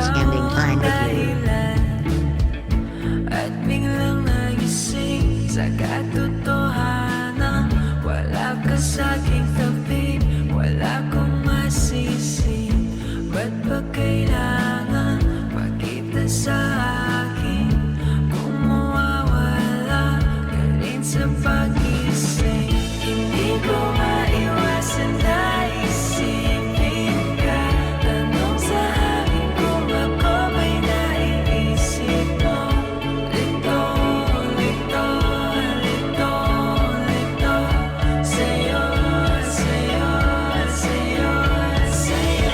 spending time with you. At biglang nagising sa katotohanan, wala ka sa aking tabi, wala kong masisi. Ba't ba kailangan pakita sa akin kung mawawala ka rin sa pag-isip? Hindi ko maiwasan na isipin ka. Tanong sa akin kung ako ba'y naiisip mo. Lito, lito, lito, lito. Sa'yo, sa'yo, sa'yo, sa'yo.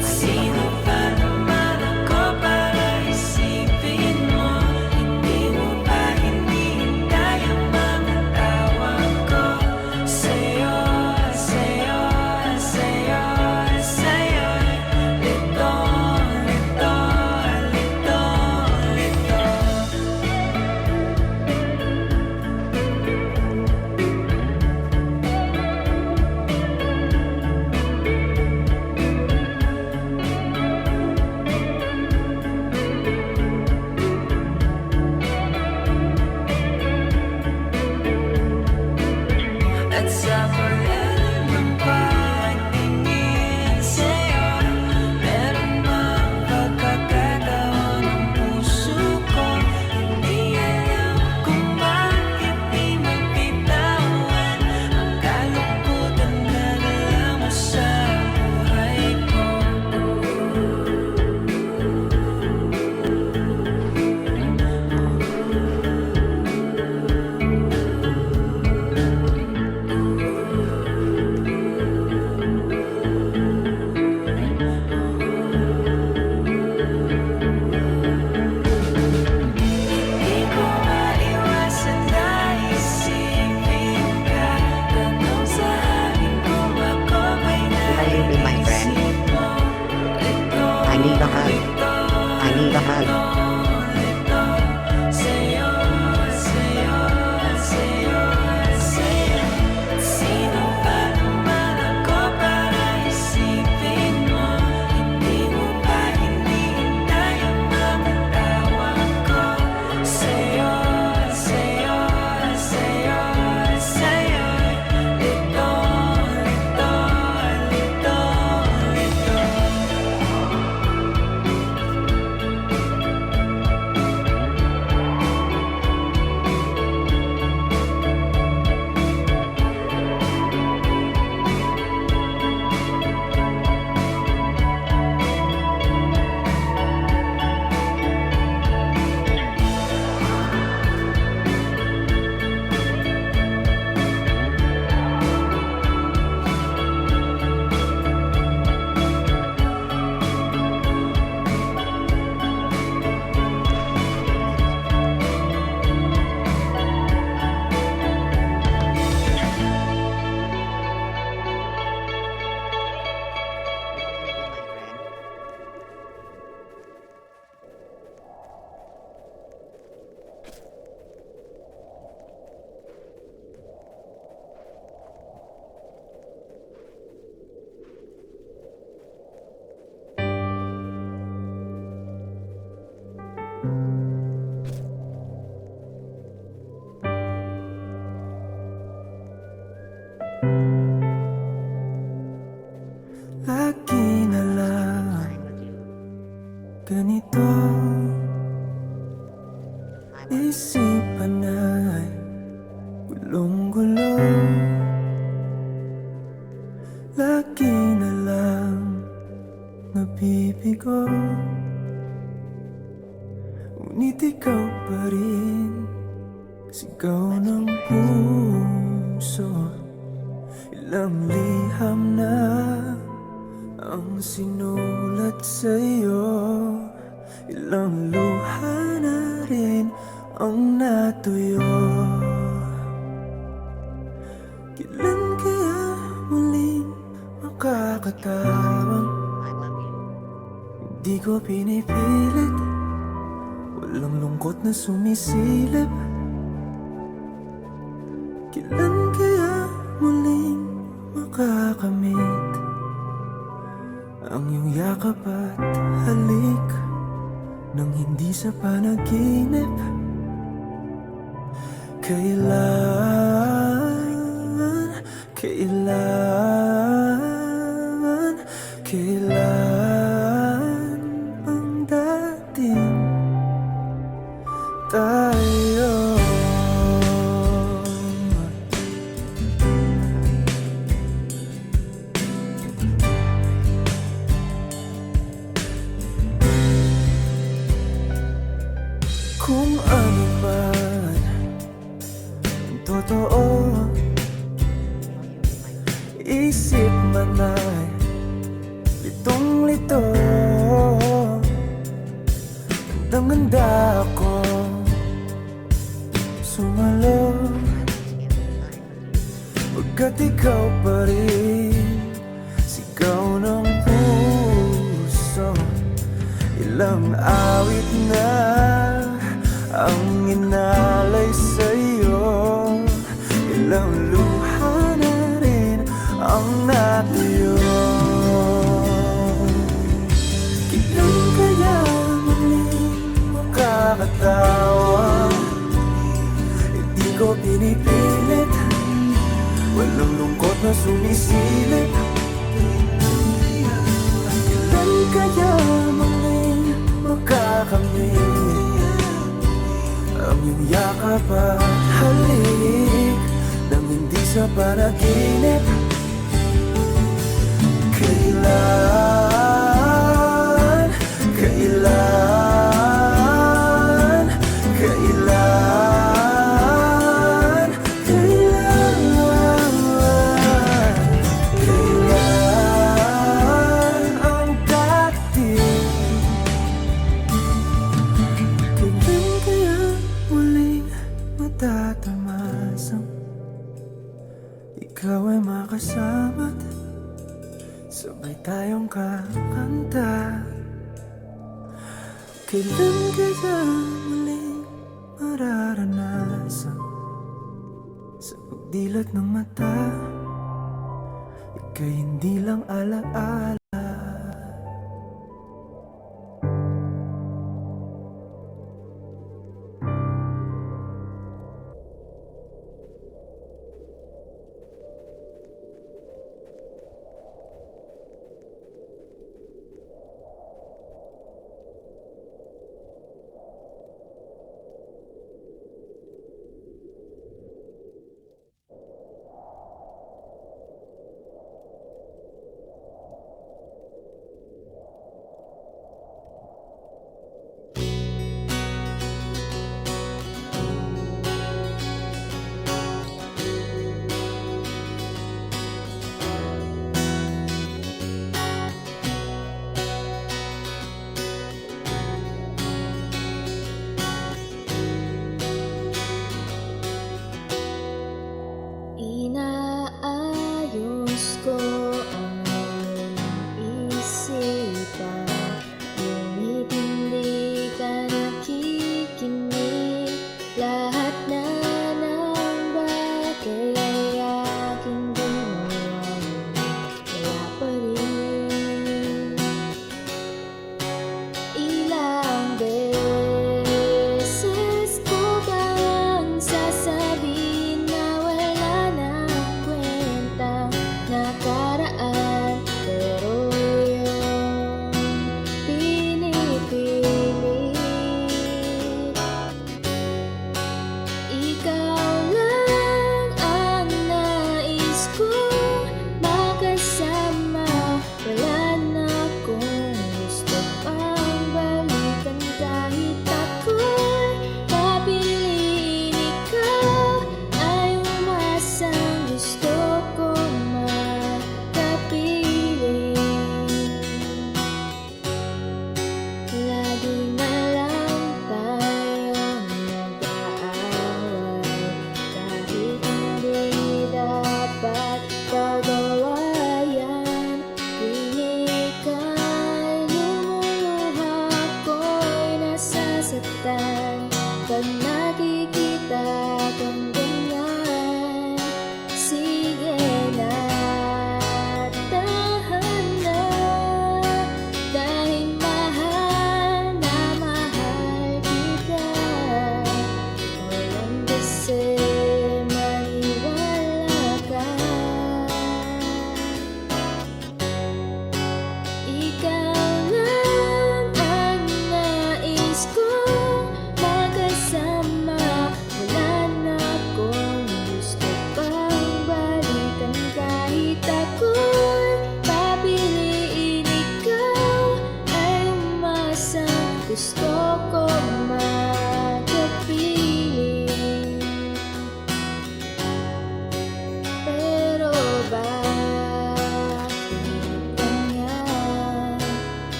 Sino pa naman ako para isipin mo? Hindi mo ba hinihintay ang mga tawag ko? Sa'yo, sa'yo, sa'yo, sa'yo. Lito, lito, lito, lito. At sa paglalim ng pagtingin sa'yo, meron bang pagkakataon ng puso ko? Hindi alam kung bakit di magbitawan ang kalungkutan na dala mo sa buhay ko. Hindi ko maiwasan na isipin ka. Tanong sa akin kung ako ba'y Will you be my friend? naisip mo. Lito, I need a hug. lito, I need a hug. lito. Sa'yo, sa'yo, sa'yo, sa'yo. Sino pa naman ako para isipin mo? Hindi mo ba hinihintay ang mga tawag ko? Sa'yo, sa'yo, sa'yo, sa'yo. Lito, lito, lito, lito. Lagi na lang ganito, isipan ay gulong-gulo. Lagi na lang nabibigo, ngunit ikaw pa rin sigaw ng puso. Ilang liham na ang sinulat sa'yo, ilang luha na rin ang natuyo. Kailan kaya muling makakatawang? I love you. Di ko pinipilit, walang lungkot na sumisilip. Kailan kaya muling makakamit ang iyong yakap at halik? nang hindi sa panaginip. Kailan ang dating tayo? Kung ano man ang totoo, isip man ay litong-lito. Gandang-ganda ako sumalo, pagkat ikaw pa rin sigaw ng puso. Ilang awit na ang inalay sa'yo, ilang luha na rin ang natuyo. Kailan kaya muling makakatawa? Hindi ko pinipilit, walang lungkot na sumisilip. Kailan kaya muling makakamit ang iyong yakap at halik nang hindi sa panaginip? Kailan, kailan, kailan, kailan, kailan ang dating? Kailan kaya muling matatamasang ikaw ay makasama't sabay tayong kakanta? Kailan kaya muling mararanasan sa pagdilat ng mata ika'y hindi lang alaala?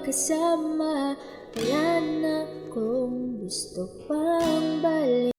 kasama. Wala na kung gusto pang balik.